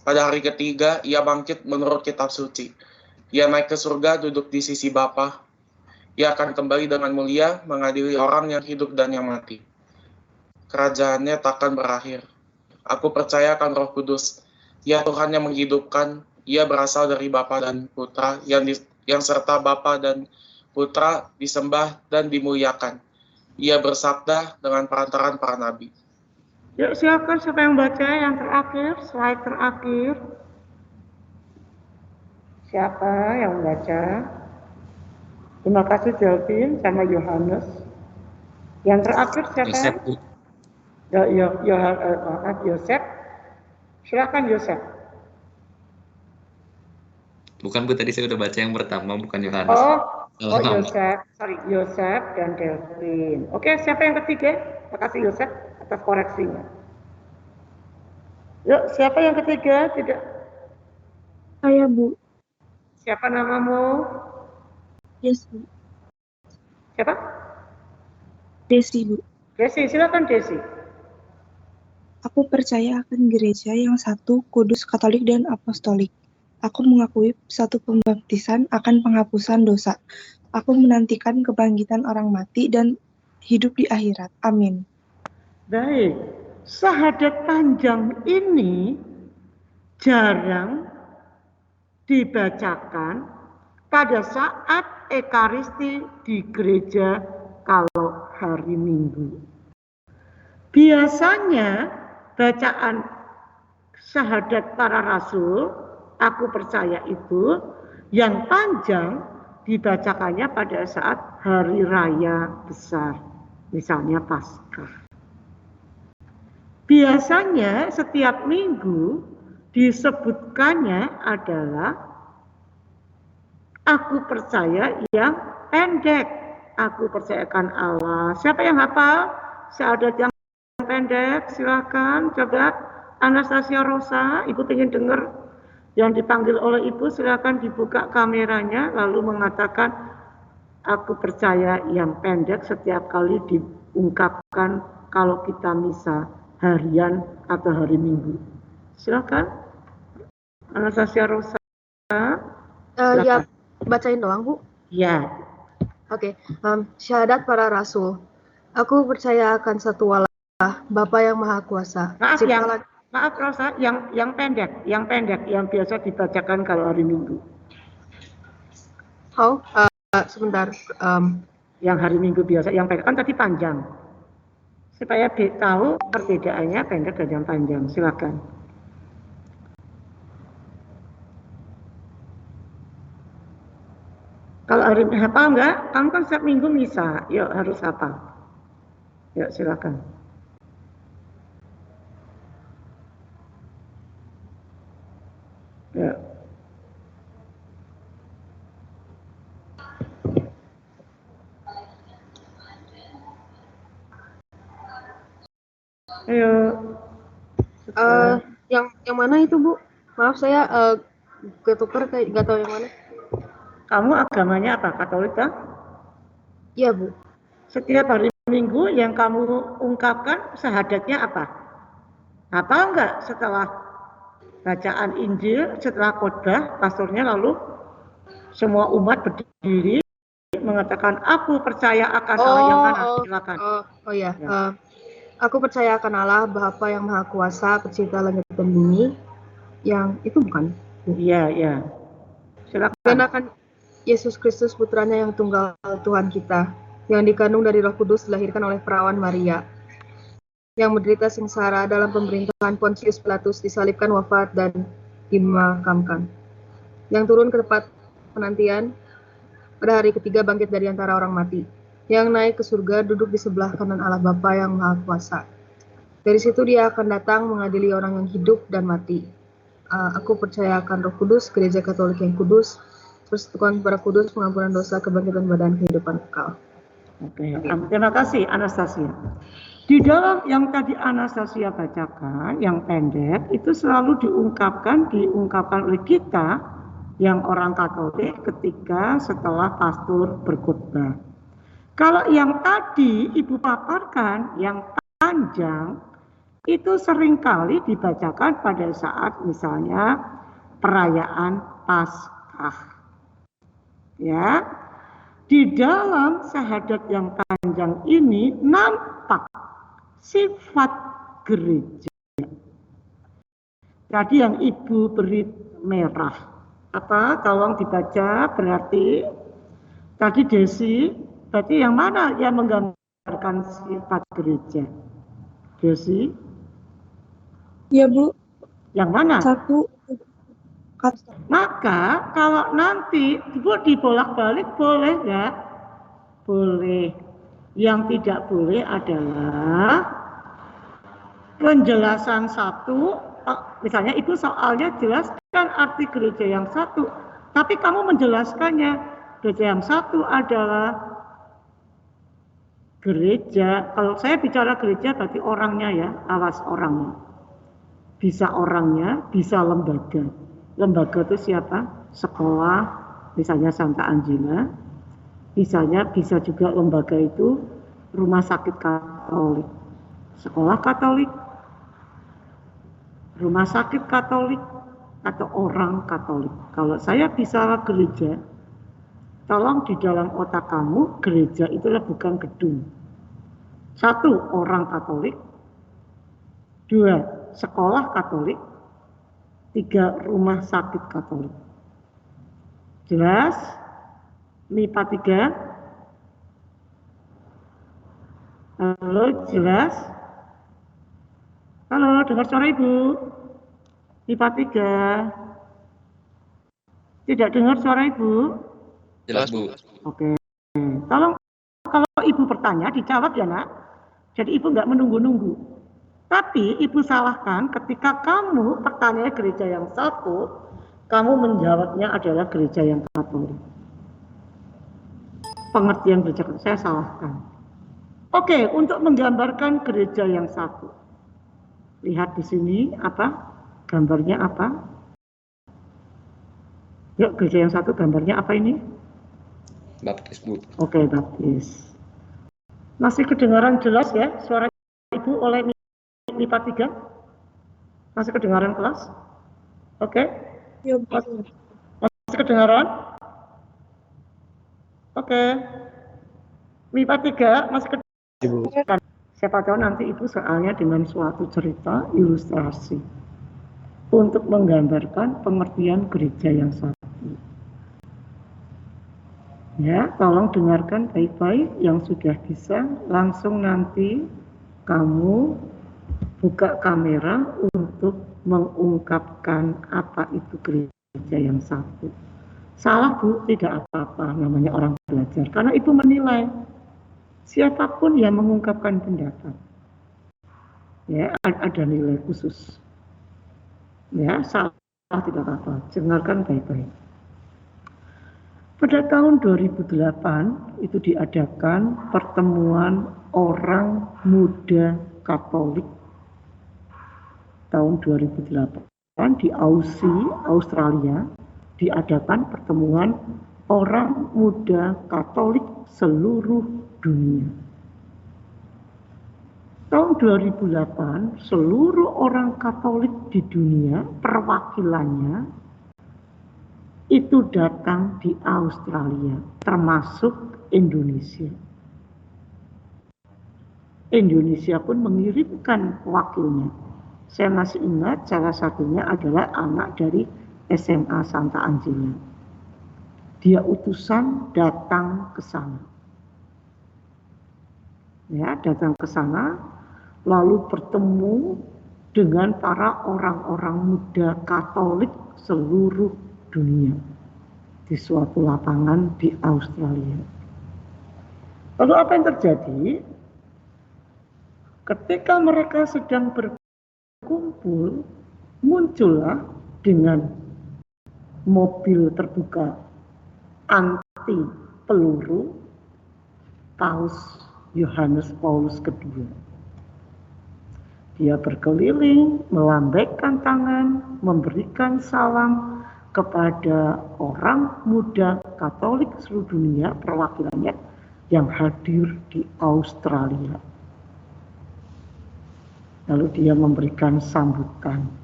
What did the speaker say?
Pada hari ketiga, ia bangkit menurut kitab suci. Ia naik ke surga, duduk di sisi Bapa. Ia akan kembali dengan mulia, mengadili orang yang hidup dan yang mati. Kerajaannya takkan berakhir. Aku percaya akan Roh Kudus. Ia Tuhan yang menghidupkan. Ia berasal dari Bapa dan Putra, yang serta Bapa dan Putra disembah dan dimuliakan. Ia bersabda dengan perantaran para nabi. Yuk silakan siapa yang baca yang terakhir, slide terakhir. Siapa yang baca? Terima kasih Delvin sama Yohanes. Yang terakhir siapa? Yosef, Bu. Yosef. Silakan Yosef. Bukan, Bu, tadi saya udah baca yang pertama, bukan Yohanes. Yosef dan Delvin. Oke, siapa yang ketiga? Terima kasih Yosef atas koreksinya. Yuk, siapa yang ketiga? Tidak. Saya, Bu. Siapa namamu? Yes, Bu. Siapa? Desi, Bu. Desi, silakan Desi. Aku percaya akan gereja yang satu, kudus, katolik, dan apostolik. Aku mengakui satu pembaptisan akan penghapusan dosa. Aku menantikan kebangkitan orang mati dan hidup di akhirat. Amin. Baik, syahadat panjang ini jarang dibacakan pada saat Ekaristi di gereja kalau hari Minggu. Biasanya bacaan syahadat para rasul, aku percaya itu, yang panjang dibacakannya pada saat hari raya besar, misalnya Paskah. Biasanya setiap minggu disebutkannya adalah aku percaya yang pendek. Aku percayakan Allah. Siapa yang hafal syahadat yang pendek? Silakan. Coba Anastasia Rosa, Ibu ingin dengar yang dipanggil oleh Ibu. Silakan dibuka kameranya lalu mengatakan aku percaya yang pendek setiap kali diungkapkan kalau kita misa harian atau hari Minggu. Silakan Anastasia Rosa. Ya, bacain doang, Bu. Ya. Oke. Syahadat para rasul. Aku percaya akan satu Allah, Bapa yang Maha Kuasa. Maaf Rosa, yang pendek, yang biasa dibacakan kalau hari Minggu. Sebentar. Yang hari Minggu biasa, yang pendek kan tadi panjang. Supaya tahu perbedaannya pendek dan yang panjang. Silakan. Kalau hari hafal enggak? Kamu kan setiap minggu misa. Yuk harus hafal. Yuk silakan. Yuk. Ayo. Yang mana itu, Bu? Maaf saya ketuker kayak nggak tahu yang mana. Kamu agamanya apa? Katolik kan? Iya, Bu. Setiap hari Minggu yang kamu ungkapkan syahadatnya apa? Apa enggak setelah bacaan Injil, setelah khotbah, pastornya lalu semua umat berdiri mengatakan aku percaya akan Allah yang mana? Silakan. Ya. Aku percaya akan Allah Bapa yang Maha Kuasa, pencipta langit dan bumi. Yang itu bukan? Iya. Silakan. Dan akan Yesus Kristus putranya yang tunggal Tuhan kita, yang dikandung dari Roh Kudus, dilahirkan oleh perawan Maria, yang menderita sengsara dalam pemerintahan Pontius Pilatus, disalibkan, wafat, dan dimakamkan, yang turun ke tempat penantian, pada hari ketiga bangkit dari antara orang mati, yang naik ke surga, duduk di sebelah kanan Allah Bapa yang Maha Kuasa. Dari situ dia akan datang mengadili orang yang hidup dan mati. Aku percaya akan Roh Kudus, gereja Katolik yang kudus, persekutuan para kudus, pengampunan dosa, kebangkitan badan, kehidupan kekal. Oke. Terima kasih Anastasia. Di dalam yang tadi Anastasia bacakan, yang pendek, itu selalu diungkapkan oleh kita yang orang Katolik ketika setelah pastor berkhotbah. Kalau yang tadi Ibu paparkan, yang panjang, itu seringkali dibacakan pada saat misalnya perayaan Paskah. Ya, di dalam syahadat yang panjang ini nampak sifat gereja. Tadi yang Ibu beri merah, apa? Tolong dibaca, berarti tadi Desi, berarti yang mana yang menggambarkan sifat gereja? Desi? Ya, Bu. Yang mana? Satu. Maka kalau nanti Bu dibolak-balik boleh nggak? Boleh. Yang tidak boleh adalah penjelasan satu, misalnya itu soalnya jelaskan arti gereja yang satu, tapi kamu menjelaskannya gereja yang satu adalah gereja, kalau saya bicara gereja berarti orangnya ya, awas orangnya. Bisa orangnya, bisa lembaga. Lembaga itu siapa? Sekolah, misalnya Santa Angela. Misalnya bisa juga lembaga itu rumah sakit Katolik. Sekolah Katolik, rumah sakit Katolik, atau orang Katolik. Kalau saya bicara gereja, tolong di dalam otak kamu, gereja itulah bukan gedung. Satu, orang Katolik. Dua, sekolah Katolik. Tiga, rumah sakit Katolik. Jelas? MIPA 3. Halo, jelas? Halo, dengar suara Ibu? MIPA 3. Tidak dengar suara Ibu? Jelas, Bu. Oke. Tolong kalau Ibu bertanya dijawab ya, Nak. Jadi Ibu nggak menunggu-nunggu. Tapi Ibu salahkan ketika kamu pertanyaannya gereja yang satu, kamu menjawabnya adalah gereja yang Katolik. Pengertian gereja saya salahkan. Oke, untuk menggambarkan gereja yang satu. Lihat di sini apa? Gambarnya apa? Yuk, gereja yang satu gambarnya apa ini? Baptis, Bu. Oke, baptis. Masih kedengaran jelas ya suara Ibu oleh MIPA 3? Masih kedengaran kelas? Oke. Ya, Bu. Masih kedengaran? Oke. MIPA 3 masih kedengaran. Siapa tahu nanti Ibu soalnya dengan suatu cerita ilustrasi untuk menggambarkan pengertian gereja yang satu. Ya, tolong dengarkan baik-baik. Yang sudah bisa langsung nanti kamu buka kamera untuk mengungkapkan apa itu gereja yang satu. Salah Bu, tidak apa-apa, namanya orang belajar. Karena itu menilai siapapun yang mengungkapkan pendapat. Ya, ada nilai khusus. Ya, salah tidak apa-apa. Dengarkan baik-baik. Pada tahun 2008 itu diadakan pertemuan orang muda Katolik tahun 2008 di Aussie, Australia, diadakan pertemuan orang muda Katolik seluruh dunia. Tahun 2008, seluruh orang Katolik di dunia, perwakilannya, itu datang di Australia, termasuk Indonesia. Indonesia pun mengirimkan wakilnya. Saya masih ingat salah satunya adalah anak dari SMA Santa Angela. Dia utusan datang ke sana. Ya, datang ke sana, lalu bertemu dengan para orang-orang muda Katolik seluruh dunia di suatu lapangan di Australia. Lalu apa yang terjadi? Ketika mereka sedang berkumpul, muncullah dengan mobil terbuka anti peluru Paus Yohanes Paulus II. Dia berkeliling, melambaikan tangan, memberikan salam kepada orang muda Katolik seluruh dunia, perwakilannya yang hadir di Australia. Lalu dia memberikan sambutan.